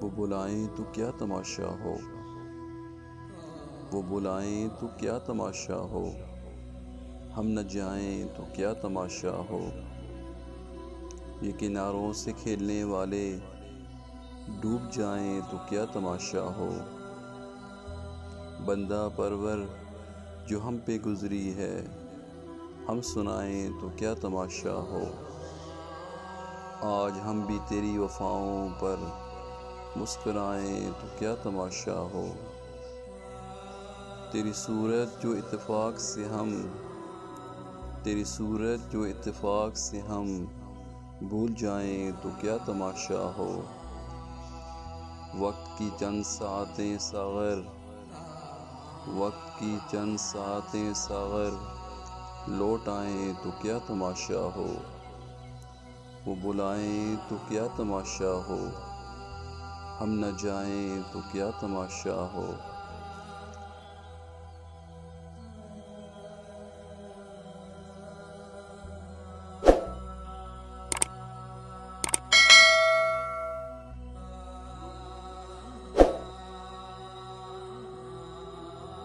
वो बुलाएं तो क्या तमाशा हो, वो बुलाएं तो क्या तमाशा हो, हम न जाएं तो क्या तमाशा हो। ये किनारों से खेलने वाले डूब जाएं तो क्या तमाशा हो। बंदा परवर जो हम पे गुजरी है, हम सुनाएं तो क्या तमाशा हो। आज हम भी तेरी वफ़ाओं पर मुस्कुराएं तो क्या तमाशा हो। तेरी सूरत जो इत्तेफाक से हम, तेरी सूरत जो इत्तेफाक से हम भूल जाएं तो क्या तमाशा हो। वक्त की चंद सातें सागर, वक्त की चंद सातें सागर लौट आएं तो क्या तमाशा हो। वो बुलाएं तो क्या तमाशा हो, हम न जाएं तो क्या तमाशा हो।